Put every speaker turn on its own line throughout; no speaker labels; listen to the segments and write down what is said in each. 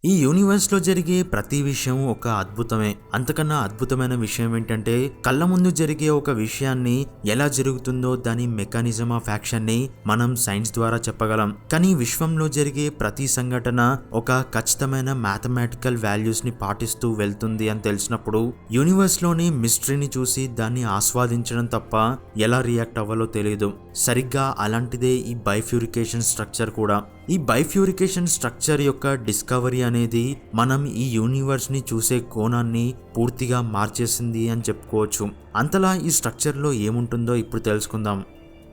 ఈ యూనివర్స్లో జరిగే ప్రతి విషయం ఒక అద్భుతమే. అంతకన్నా అద్భుతమైన విషయం ఏంటంటే కళ్ళ ముందు జరిగే ఒక విషయాన్ని ఎలా జరుగుతుందో దాని మెకానిజం ఆఫ్ యాక్షన్ ని మనం సైన్స్ ద్వారా చెప్పగలం. కానీ విశ్వంలో జరిగే ప్రతి సంఘటన ఒక ఖచ్చితమైన మ్యాథమెటికల్ వాల్యూస్ ని పాటిస్తూ వెళ్తుంది అని తెలిసినప్పుడు యూనివర్స్ లోని మిస్టరీని చూసి దాన్ని ఆస్వాదించడం తప్ప ఎలా రియాక్ట్ అవ్వాలో తెలియదు. సరిగ్గా అలాంటిదే ఈ బైఫ్యూరికేషన్ స్ట్రక్చర్ కూడా. ఈ బైఫ్యూరికేషన్ స్ట్రక్చర్ యొక్క డిస్కవరీ అనేది మనం ఈ యూనివర్స్ ని చూసే కోణాన్ని పూర్తిగా మార్చేసింది అని చెప్పుకోవచ్చు. అంతలా ఈ స్ట్రక్చర్లో ఏముంటుందో ఇప్పుడు తెలుసుకుందాం.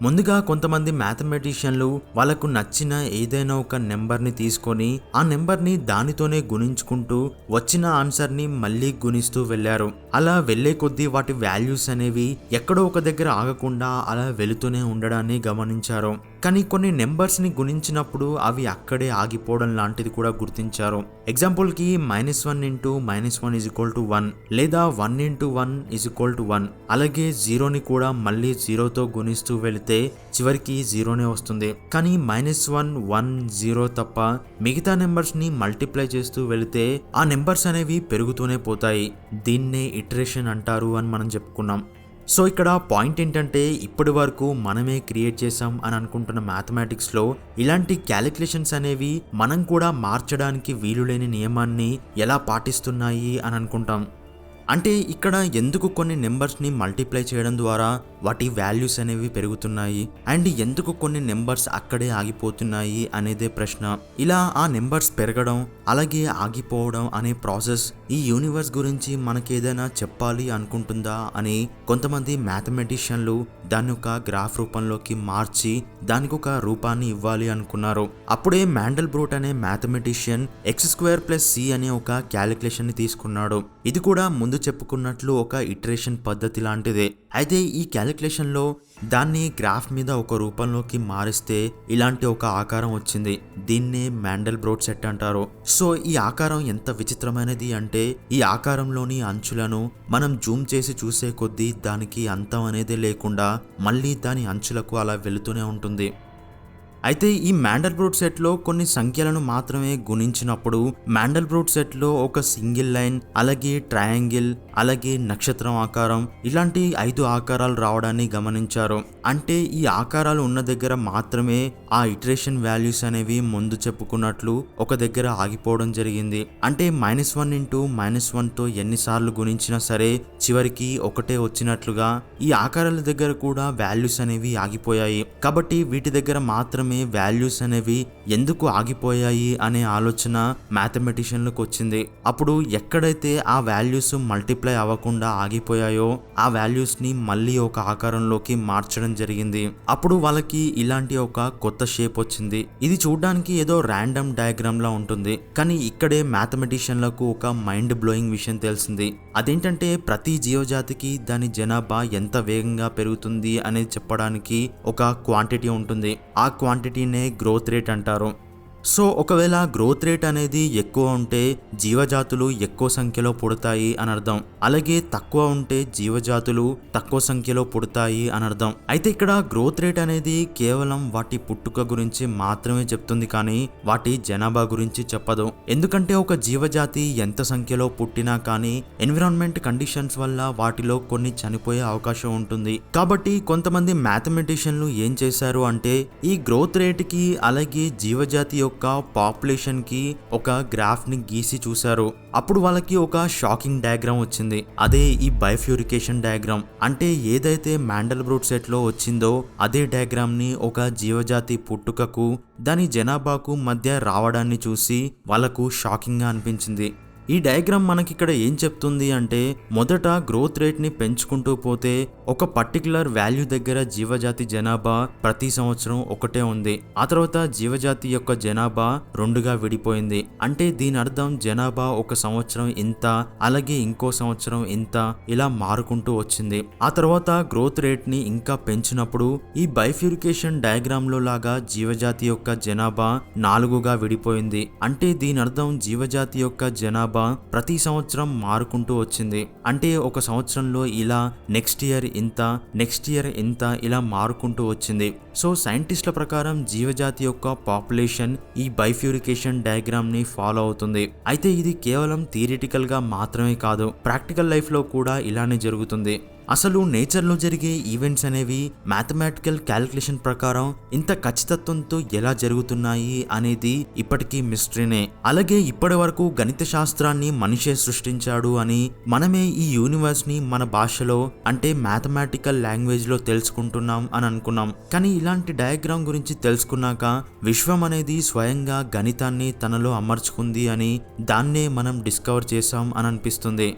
ముందుగా కొంతమంది మ్యాథమెటిషియన్లు వాళ్ళకు నచ్చిన ఏదైనా ఒక నెంబర్ని తీసుకొని ఆ నెంబర్ని దానితోనే గుణించుకుంటూ వచ్చిన ఆన్సర్ని మళ్ళీ గుణిస్తూ వెళ్ళారు. అలా వెళ్లే కొద్దీ వాటి వాల్యూస్ అనేవి ఎక్కడో ఒక దగ్గర ఆగకుండా అలా వెళుతూనే ఉండడాన్ని గమనించారు. కానీ కొన్ని నెంబర్స్ని గుణించినప్పుడు అవి అక్కడే ఆగిపోవడం లాంటిది కూడా గుర్తించారు. ఎగ్జాంపుల్కి -1 × -1 = 1 లేదా 1 × 1 = 1. అలాగే జీరోని కూడా మళ్ళీ జీరోతో గుణిస్తూ వెళితే చివరికి జీరోనే వస్తుంది. కానీ -1, 1, 0 తప్ప మిగతా నెంబర్స్ని మల్టిప్లై చేస్తూ వెళితే ఆ నెంబర్స్ అనేవి పెరుగుతూనే పోతాయి. దీన్నే ఇటరేషన్ అంటారు అని మనం చెప్పుకున్నాం. సో ఇక్కడ పాయింట్ ఏంటంటే ఇప్పటి వరకు మనమే క్రియేట్ చేసాం అని అనుకుంటున్న మ్యాథమెటిక్స్లో ఇలాంటి క్యాలిక్యులేషన్స్ అనేవి మనం కూడా మార్చడానికి వీలులేని నియమాన్ని ఎలా పాటిస్తున్నాయి అని అనుకుంటాం. అంటే ఇక్కడ ఎందుకు కొన్ని నెంబర్స్ని మల్టిప్లై చేయడం ద్వారా వాటి వాల్యూస్ అనేవి పెరుగుతున్నాయి అండ్ ఎందుకు కొన్ని నెంబర్స్ అక్కడే ఆగిపోతున్నాయి అనేదే ప్రశ్న. ఇలా ఆ నెంబర్స్ పెరగడం అలాగే ఆగిపోవడం అనే ప్రాసెస్ ఈ యూనివర్స్ గురించి మనకేదైనా చెప్పాలి అనుకుంటుందా అని కొంతమంది మ్యాథమెటిషియన్లు దాన్ని ఒక గ్రాఫ్ రూపంలోకి మార్చి దానికి ఒక రూపాన్ని ఇవ్వాలి అనుకున్నారు. అప్పుడే మ్యాండెల్బ్రూట్ అనే మ్యాథమెటిషియన్ x² + c అనే ఒక క్యాలిక్యులేషన్ ని తీసుకున్నాడు. ఇది కూడా ముందు చెప్పుకున్నట్లు ఒక ఇటరేషన్ పద్ధతి లాంటిదే. అయితే ఈ క్యాలిక్యులేషన్ లో దాన్ని గ్రాఫ్ మీద ఒక రూపంలోకి మారిస్తే ఇలాంటి ఒక ఆకారం వచ్చింది. దీన్నే మ్యాండెల్బ్రూట్ సెట్ అంటారు. సో ఈ ఆకారం ఎంత విచిత్రమైనది అంటే ఈ ఆకారంలోని అంచులను మనం జూమ్ చేసి చూసే కొద్దీ దానికి అంతం అనేది లేకుండా మళ్ళీ దాని అంచులకు అలా వెళుతూనే ఉంటుంది. అయితే ఈ మ్యాండెల్బ్రూట్ సెట్లో కొన్ని సంఖ్యలను మాత్రమే గుణించినప్పుడు మ్యాండెల్బ్రూట్ సెట్లో ఒక సింగిల్ లైన్ అలాగే ట్రయాంగిల్ అలాగే నక్షత్రం ఆకారం ఇలాంటి 5 ఆకారాలు రావడాన్ని గమనించారు. అంటే ఈ ఆకారాలు ఉన్న దగ్గర మాత్రమే ఆ ఇటరేషన్ వాల్యూస్ అనేవి ముందు చెప్పుకున్నట్లు ఒక దగ్గర ఆగిపోవడం జరిగింది. అంటే -1 × -1తో ఎన్నిసార్లు గుణించినా సరే చివరికి ఒకటే వచ్చినట్లుగా ఈ ఆకారాల దగ్గర కూడా వాల్యూస్ అనేవి ఆగిపోయాయి. కాబట్టి వీటి దగ్గర మాత్రమే వాల్యూస్ అనేవి ఎందుకు ఆగిపోయాయి అనే ఆలోచన మ్యాథమెటిషియన్లకు వచ్చింది. అప్పుడు ఎక్కడైతే ఆ వాల్యూస్ మల్టిప్లై అవ్వకుండా ఆగిపోయాయో ఆ వాల్యూస్ ని మళ్ళీ ఒక ఆకారంలోకి మార్చడం జరిగింది. అప్పుడు వాళ్ళకి ఇలాంటి ఒక కొత్త షేప్ వచ్చింది. ఇది చూడడానికి ఏదో ర్యాండమ్ డయాగ్రామ్ లా ఉంటుంది. కానీ ఇక్కడే మ్యాథమెటిషియన్లకు ఒక మైండ్ బ్లోయింగ్ విషయం తెలిసింది. అదేంటంటే ప్రతి జీవజాతికి దాని జనాభా ఎంత వేగంగా పెరుగుతుంది అనేది చెప్పడానికి ఒక క్వాంటిటీ ఉంటుంది. ఆ క్వాంటిటీనే గ్రోత్ రేట్ అంటారు. సో ఒకవేళ గ్రోత్ రేట్ అనేది ఎక్కువ ఉంటే జీవజాతులు ఎక్కువ సంఖ్యలో పుడతాయి అని అర్థం. అలాగే తక్కువ ఉంటే జీవజాతులు తక్కువ సంఖ్యలో పుడతాయి అని అర్థం. అయితే ఇక్కడ గ్రోత్ రేట్ అనేది కేవలం వాటి పుట్టుక గురించి మాత్రమే చెప్తుంది కానీ వాటి జనాభా గురించి చెప్పదు. ఎందుకంటే ఒక జీవజాతి ఎంత సంఖ్యలో పుట్టినా కానీ ఎన్విరాన్మెంట్ కండిషన్స్ వల్ల వాటిలో కొన్ని చనిపోయే అవకాశం ఉంటుంది. కాబట్టి కొంతమంది మ్యాథమెటిషియన్లు ఏం చేశారు అంటే ఈ గ్రోత్ రేట్ కి అలాగే జీవజాతి యొక్క పాపులేషన్ కి ఒక గ్రాఫ్ ని గీసి చూశారు. అప్పుడు వాళ్ళకి ఒక షాకింగ్ డయాగ్రామ్ వచ్చింది. అదే ఈ బైఫ్యూరికేషన్ డయాగ్రామ్. అంటే ఏదైతే మ్యాండెల్బ్రూట్ సెట్ లో వచ్చిందో అదే డయాగ్రామ్ ని ఒక జీవజాతి పుట్టుకకు దాని జనాభాకు మధ్య రావడాన్ని చూసి వాళ్ళకు షాకింగ్ గా అనిపించింది. ఈ డయాగ్రామ్ మనకి ఇక్కడ ఏం చెప్తుంది అంటే మొదట గ్రోత్ రేట్ ని పెంచుకుంటూ పోతే ఒక పర్టికులర్ వాల్యూ దగ్గర జీవజాతి జనాభా ప్రతి సంవత్సరం ఒకటే ఉంది. ఆ తర్వాత జీవజాతి యొక్క జనాభా 2గా విడిపోయింది. అంటే దీని అర్థం జనాభా ఒక సంవత్సరం ఇంత అలాగే ఇంకో సంవత్సరం ఇంత ఇలా మారుకుంటూ వచ్చింది. ఆ తర్వాత గ్రోత్ రేట్ ని ఇంకా పెంచినప్పుడు ఈ బైఫ్యూరికేషన్ డయాగ్రామ్ లో లాగా జీవజాతి యొక్క జనాభా 4గా విడిపోయింది. అంటే దీని అర్థం జీవజాతి యొక్క జనాభా జనాభా ప్రతి సంవత్సరం మారుకుంటూ వచ్చింది. అంటే ఒక సంవత్సరంలో ఇలా నెక్స్ట్ ఇయర్ ఇంత ఇలా మారుకుంటూ వచ్చింది. సో సైంటిస్టుల ప్రకారం జీవజాతి యొక్క పాపులేషన్ ఈ బైఫ్యూరికేషన్ డయాగ్రామ్ ని ఫాలో అవుతుంది. అయితే ఇది కేవలం థియరిటికల్ గా మాత్రమే కాదు, ప్రాక్టికల్ లైఫ్ లో కూడా ఇలానే జరుగుతుంది. అసలు నేచర్లో జరిగే ఈవెంట్స్ అనేవి మ్యాథమెటికల్ క్యాలిక్యులేషన్ ప్రకారం ఇంత ఖచ్చితత్వంతో ఎలా జరుగుతున్నాయి అనేది ఇప్పటికీ మిస్టరీనే. అలాగే ఇప్పటి వరకు గణిత శాస్త్రాన్ని మనిషే సృష్టించాడు అని మనమే ఈ యూనివర్స్ ని మన భాషలో అంటే మ్యాథమెటికల్ లాంగ్వేజ్ లో తెలుసుకుంటున్నాం అని అనుకున్నాం. కానీ ఇలాంటి డయాగ్రామ్ గురించి తెలుసుకున్నాక విశ్వం అనేది స్వయంగా గణితాన్ని తనలో అమర్చుకుంది అని దాన్నే మనం డిస్కవర్ చేసాం అని అనిపిస్తుంది.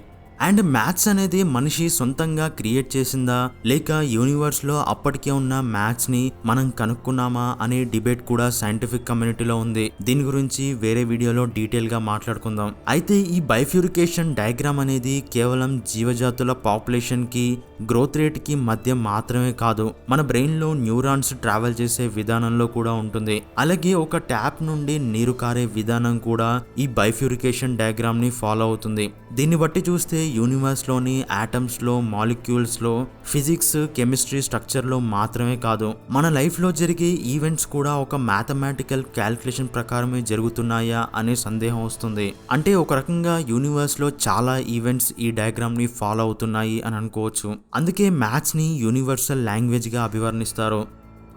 అండ్ మ్యాథ్స్ అనేది మనిషి సొంతంగా క్రియేట్ చేసిందా లేక యూనివర్స్ లో అప్పటికే ఉన్న మ్యాథ్స్ ని మనం కనుక్కున్నామా అనే డిబేట్ కూడా సైంటిఫిక్ కమ్యూనిటీలో ఉంది. దీని గురించి వేరే వీడియోలో డీటెయిల్ గా మాట్లాడుకుందాం. అయితే ఈ బైఫ్యూరికేషన్ డయాగ్రామ్ అనేది కేవలం జీవజాతుల పాపులేషన్ కి గ్రోత్ రేట్ కి మధ్య మాత్రమే కాదు, మన బ్రెయిన్ లో న్యూరాన్స్ ట్రావెల్ చేసే విధానంలో కూడా ఉంటుంది. అలాగే ఒక ట్యాప్ నుండి నీరు కారే విధానం కూడా ఈ బైఫ్యూరికేషన్ డయాగ్రామ్ ని ఫాలో అవుతుంది. దీన్ని బట్టి చూస్తే యూనివర్స్ లోని ఆటమ్స్ లో, మాలిక్యూల్స్ లో, ఫిజిక్స్, కెమిస్ట్రీ, స్ట్రక్చర్ లో మాత్రమే కాదు, మన లైఫ్ లో జరిగే ఈవెంట్స్ కూడా ఒక మ్యాథమెటికల్ క్యాలిక్యులేషన్ ప్రకారమే జరుగుతున్నాయా అనే సందేహం వస్తుంది. అంటే ఒక రకంగా యూనివర్స్ లో చాలా ఈవెంట్స్ ఈ డయాగ్రామ్ ని ఫాలో అవుతున్నాయి అని అనుకోవచ్చు. అందుకే మ్యాథ్స్ ని యూనివర్సల్ లాంగ్వేజ్ గా అభివర్ణిస్తారు.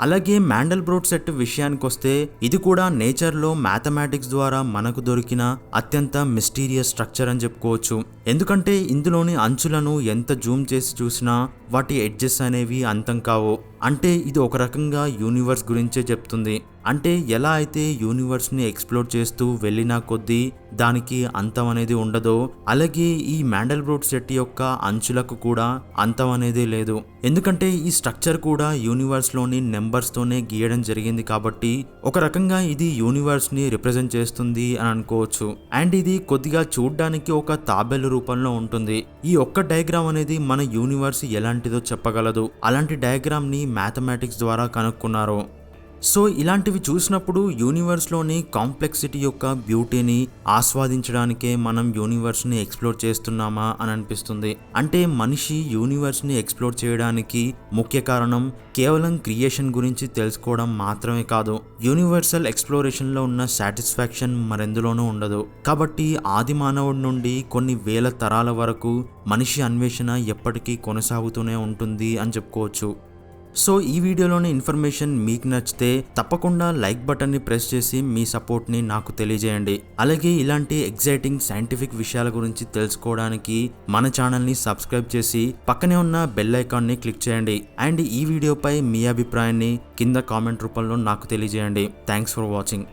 అలాగే మ్యాండెల్బ్రోట్ సెట్ విషయానికి వస్తే ఇది కూడా నేచర్లో మ్యాథమెటిక్స్ ద్వారా మనకు దొరికిన అత్యంత మిస్టీరియస్ స్ట్రక్చర్ అని చెప్పుకోవచ్చు. ఎందుకంటే ఇందులోని అంచులను ఎంత జూమ్ చేసి చూసినా వాటి ఎడ్జెస్ అనేవి అంతం కావు. అంటే ఇది ఒక రకంగా యూనివర్స్ గురించే చెప్తుంది. అంటే ఎలా అయితే యూనివర్స్ ని ఎక్స్ప్లోర్ చేస్తూ వెళ్ళినా కొద్దీ దానికి అంతం అనేది ఉండదో, అలాగే ఈ మ్యాండెల్బ్రోట్ సెట్ యొక్క అంచులకు కూడా అంతం అనేది లేదు. ఎందుకంటే ఈ స్ట్రక్చర్ కూడా యూనివర్స్ లోని నెంబర్స్ తోనే గీయడం జరిగింది కాబట్టి ఒక రకంగా ఇది యూనివర్స్ ని రిప్రజెంట్ చేస్తుంది అని అనుకోవచ్చు. అండ్ ఇది కొద్దిగా చూడ్డానికి ఒక తాబేలు రూపంలో ఉంటుంది. ఈ ఒక్క డయాగ్రామ్ అనేది మన యూనివర్స్ ఎలాంటిదో చెప్పగలదు. అలాంటి డయాగ్రామ్ ని మ్యాథమెటిక్స్ ద్వారా కనుక్కున్నారు. సో ఇలాంటివి చూసినప్పుడు యూనివర్స్లోని కాంప్లెక్సిటీ యొక్క బ్యూటీని ఆస్వాదించడానికే మనం యూనివర్స్ని ఎక్స్ప్లోర్ చేస్తున్నామా అని అనిపిస్తుంది. అంటే మనిషి యూనివర్స్ని ఎక్స్ప్లోర్ చేయడానికి ముఖ్య కారణం కేవలం క్రియేషన్ గురించి తెలుసుకోవడం మాత్రమే కాదు, యూనివర్సల్ ఎక్స్ప్లోరేషన్లో ఉన్న సాటిస్ఫాక్షన్ మరెందులోనూ ఉండదు. కాబట్టి ఆది మానవుడి నుండి కొన్ని వేల తరాల వరకు మనిషి అన్వేషణ ఎప్పటికీ కొనసాగుతూనే ఉంటుంది అని చెప్పుకోవచ్చు. సో ఈ వీడియోలోని ఇన్ఫర్మేషన్ మీకు నచ్చితే తప్పకుండా లైక్ బటన్ని ప్రెస్ చేసి మీ సపోర్ట్ని నాకు తెలియజేయండి. అలాగే ఇలాంటి ఎగ్జైటింగ్ సైంటిఫిక్ విషయాల గురించి తెలుసుకోవడానికి మన ఛానల్ని సబ్స్క్రైబ్ చేసి పక్కనే ఉన్న బెల్ ఐకాన్ని క్లిక్ చేయండి. అండ్ ఈ వీడియోపై మీ అభిప్రాయాన్ని కింద కామెంట్ రూపంలో నాకు తెలియజేయండి. Thanks for watching.